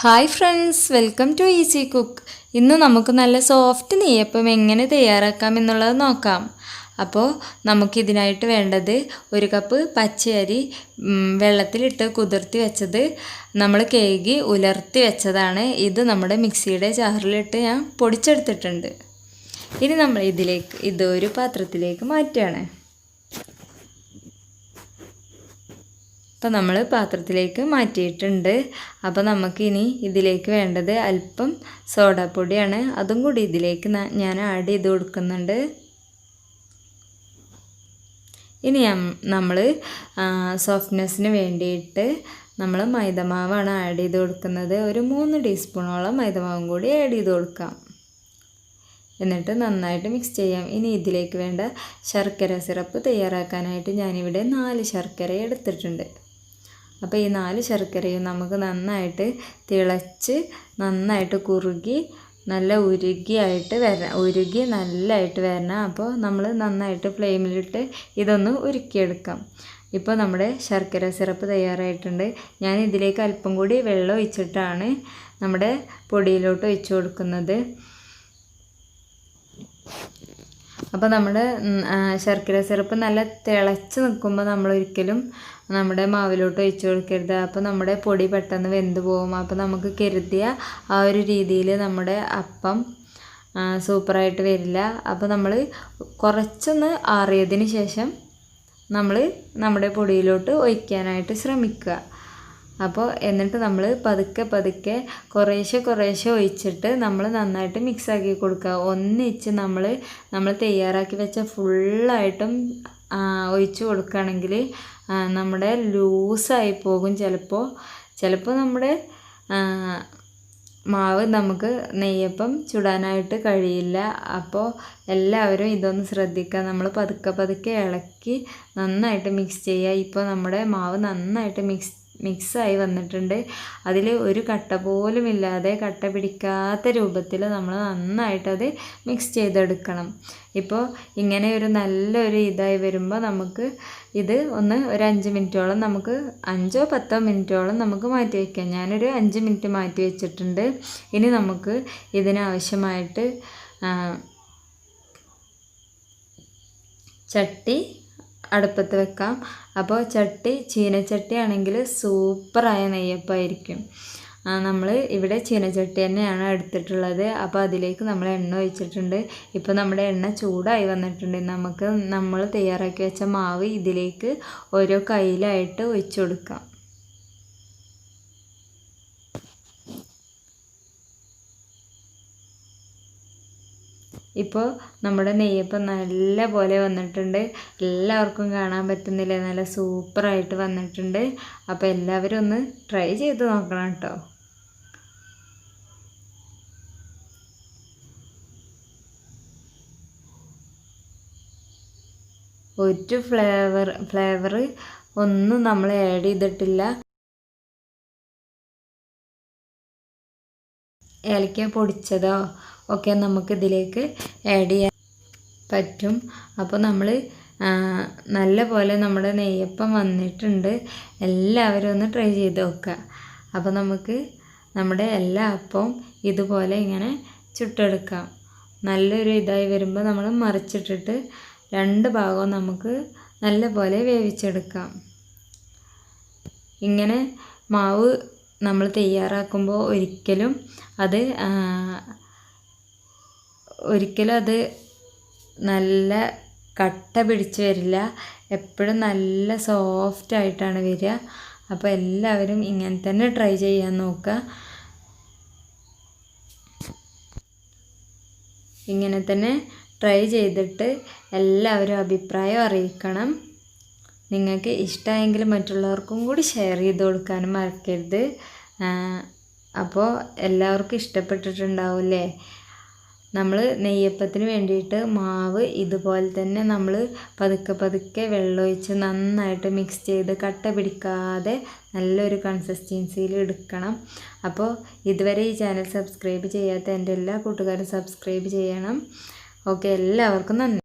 Hi friends, welcome to easy cook. ഇന്ന് നമുക്ക് നല്ല സോഫ്റ്റ് നെയ്യപ്പം എങ്ങനെ തയ്യാറാക്കാം എന്നുള്ളത് നോക്കാം. അപ്പോൾ നമുക്കിതിനായിട്ട് വേണ്ടത് 1 കപ്പ് പച്ചയരി വെള്ളത്തിലിട്ട് കുതിർത്തി വെച്ചത്, നമ്മൾ കഴുകി ഉലർത്തി വെച്ചതാണ്. ഇത് നമ്മുടെ മിക്സിയുടെ ജാറിലിട്ട് ഞാൻ പൊടിച്ചെടുത്തിട്ടുണ്ട്. ഇനി നമ്മൾ ഇതൊരു പാത്രത്തിലേക്ക് മാറ്റുകയാണ്. അപ്പോൾ നമ്മൾ പാത്രത്തിലേക്ക് മാറ്റിയിട്ടുണ്ട്. അപ്പോൾ നമുക്കിനി ഇതിലേക്ക് വേണ്ടത് അല്പം സോഡാപ്പൊടിയാണ്. അതും കൂടി ഇതിലേക്ക് ഞാൻ ആഡ് ചെയ്ത് കൊടുക്കുന്നുണ്ട്. ഇനി നമ്മൾ സോഫ്റ്റ്നെസ്സിന് വേണ്ടിയിട്ട് നമ്മൾ മൈദമാവാണ് ആഡ് ചെയ്ത് കൊടുക്കുന്നത്. ഒരു 3 ടീസ്പൂണോളം മൈദമാവും കൂടി ആഡ് ചെയ്ത് കൊടുക്കാം. എന്നിട്ട് നന്നായിട്ട് മിക്സ് ചെയ്യാം. ഇനി ഇതിലേക്ക് വേണ്ട ശർക്കര സിറപ്പ് തയ്യാറാക്കാനായിട്ട് ഞാനിവിടെ 4 ശർക്കര എടുത്തിട്ടുണ്ട്. അപ്പോൾ ഈ 4 ശർക്കരയും നമുക്ക് നന്നായിട്ട് തിളച്ച് നന്നായിട്ട് കുറുകി നല്ല ഉരുകി നല്ലതായിട്ട് വരണം. അപ്പോൾ നമ്മൾ നന്നായിട്ട് ഫ്ലെയിമിലിട്ട് ഇതൊന്ന് ഉരുക്കിയെടുക്കാം. ഇപ്പോൾ നമ്മുടെ ശർക്കര സിറപ്പ് തയ്യാറായിട്ടുണ്ട്. ഞാൻ ഇതിലേക്ക് അല്പം കൂടി വെള്ളം ഒഴിച്ചിട്ടാണ് നമ്മുടെ പൊടിയിലോട്ട് ഒഴിച്ചു കൊടുക്കുന്നത്. അപ്പോൾ നമ്മുടെ ശർക്കര സിറപ്പ് നല്ല തിളച്ച് നിൽക്കുമ്പോൾ നമ്മൾ ഒരിക്കലും നമ്മുടെ മാവിലോട്ട് ഒഴിച്ച് കൊടുക്കരുത്. അപ്പോൾ നമ്മുടെ പൊടി പെട്ടെന്ന് വെന്ത് പോകും. അപ്പോൾ നമുക്ക് കരുതിയ ആ ഒരു രീതിയിൽ നമ്മുടെ അപ്പം സൂപ്പറായിട്ട് വരില്ല. അപ്പോൾ നമ്മൾ കുറച്ചൊന്ന് ആറിയതിന് ശേഷം നമ്മൾ നമ്മുടെ പൊടിയിലോട്ട് ഒഴിക്കാനായിട്ട് ശ്രമിക്കുക. അപ്പോൾ എന്നിട്ട് നമ്മൾ പതുക്കെ കുറേശ്ശെ ഒഴിച്ചിട്ട് നമ്മൾ നന്നായിട്ട് മിക്സാക്കി കൊടുക്കുക. ഒന്നിച്ച് നമ്മൾ തയ്യാറാക്കി വെച്ച ഫുള്ളായിട്ടും ഒഴിച്ച് കൊടുക്കുകയാണെങ്കിൽ നമ്മുടെ ലൂസായി പോകും. ചിലപ്പോൾ നമ്മുടെ മാവ് നമുക്ക് നെയ്യപ്പം ചുടാനായിട്ട് കഴിയില്ല. അപ്പോൾ എല്ലാവരും ഇതൊന്ന് ശ്രദ്ധിക്കുക. നമ്മൾ പതുക്കെ ഇളക്കി നന്നായിട്ട് മിക്സ് ചെയ്യുക. ഇപ്പോൾ നമ്മുടെ മാവ് നന്നായിട്ട് മിക്സായി വന്നിട്ടുണ്ട്. അതിൽ ഒരു കട്ട പോലും ഇല്ലാതെ, കട്ട പിടിക്കാത്ത രൂപത്തിൽ നമ്മൾ നന്നായിട്ടത് മിക്സ് ചെയ്തെടുക്കണം. ഇപ്പോൾ ഇങ്ങനെ ഒരു നല്ലൊരു ഇതായി വരുമ്പോൾ നമുക്ക് ഇത് ഒരു 5 മിനിറ്റോളം നമുക്ക് 5-10 മിനിറ്റോളം നമുക്ക് മാറ്റി വയ്ക്കാം. ഞാനൊരു 5 മിനിറ്റ് മാറ്റി വെച്ചിട്ടുണ്ട്. ഇനി നമുക്ക് ഇതിനാവശ്യമായിട്ട് ചട്ടി അടുപ്പത്ത് വെക്കാം. അപ്പോൾ ചീനച്ചട്ടി ആണെങ്കിൽ സൂപ്പറായ നെയ്യപ്പമായിരിക്കും. നമ്മൾ ഇവിടെ ചീനച്ചട്ടി തന്നെയാണ് എടുത്തിട്ടുള്ളത്. അപ്പോൾ അതിലേക്ക് നമ്മൾ എണ്ണ ഒഴിച്ചിട്ടുണ്ട്. ഇപ്പോൾ നമ്മുടെ എണ്ണ ചൂടായി വന്നിട്ടുണ്ട്. നമ്മൾ തയ്യാറാക്കി വെച്ച മാവ് ഇതിലേക്ക് ഓരോ കയ്യിലായിട്ട് ഒഴിച്ചു കൊടുക്കാം. ഇപ്പോൾ നമ്മുടെ നെയ്യപ്പം നല്ല പോലെ വന്നിട്ടുണ്ട്. എല്ലാവർക്കും കാണാൻ പറ്റുന്നില്ലേ, നല്ല സൂപ്പറായിട്ട് വന്നിട്ടുണ്ട്. അപ്പോൾ എല്ലാവരും ഒന്ന് ട്രൈ ചെയ്ത് നോക്കണം കേട്ടോ. ഒരു ഫ്ലേവർ ഒന്നും നമ്മൾ ആഡ് ചെയ്തിട്ടില്ല. ഏലക്ക പൊടിച്ചതോ ഒക്കെ നമുക്കിതിലേക്ക് ആഡ് ചെയ്യാൻ പറ്റും. അപ്പോൾ നമ്മൾ നല്ല പോലെ നമ്മുടെ നെയ്യപ്പം വന്നിട്ടുണ്ട്. എല്ലാവരും ഒന്ന് ട്രൈ ചെയ്ത് നോക്കുക. അപ്പോൾ നമുക്ക് നമ്മുടെ എല്ലാ അപ്പവും ഇതുപോലെ ഇങ്ങനെ ചുട്ടെടുക്കാം. നല്ലൊരു ഇതായി വരുമ്പോൾ നമ്മൾ മറിച്ചിട്ടിട്ട് 2 ഭാഗവും നമുക്ക് നല്ല പോലെ വേവിച്ചെടുക്കാം. ഇങ്ങനെ മാവ് നമ്മൾ തയ്യാറാക്കുമ്പോൾ ഒരിക്കലും അത് നല്ല കട്ട പിടിച്ച് വരില്ല. എപ്പോഴും നല്ല സോഫ്റ്റായിട്ടാണ് വരിക. അപ്പോൾ എല്ലാവരും ഇങ്ങനെ തന്നെ ട്രൈ ചെയ്യാൻ നോക്കുക. ഇങ്ങനെ തന്നെ ട്രൈ ചെയ്തിട്ട് എല്ലാവരും അഭിപ്രായം അറിയിക്കണം. നിങ്ങൾക്ക് ഇഷ്ടമായെങ്കിൽ മറ്റുള്ളവർക്കും കൂടി ഷെയർ ചെയ്ത് കൊടുക്കാനും മറക്കരുത്. അപ്പോൾ എല്ലാവർക്കും ഇഷ്ടപ്പെട്ടിട്ടുണ്ടാവില്ലേ. നമ്മൾ നെയ്യപ്പത്തിന് വേണ്ടിയിട്ട് മാവ് ഇതുപോലെ തന്നെ നമ്മൾ പതുക്കെ വെള്ളമൊഴിച്ച് നന്നായിട്ട് മിക്സ് ചെയ്ത് കട്ട പിടിക്കാതെ നല്ലൊരു കൺസിസ്റ്റൻസിയിൽ എടുക്കണം. അപ്പോൾ ഇതുവരെ ഈ ചാനൽ സബ്സ്ക്രൈബ് ചെയ്യാത്ത എൻ്റെ എല്ലാ കൂട്ടുകാരും സബ്സ്ക്രൈബ് ചെയ്യണം. ഓക്കെ, എല്ലാവർക്കും നന്ദി.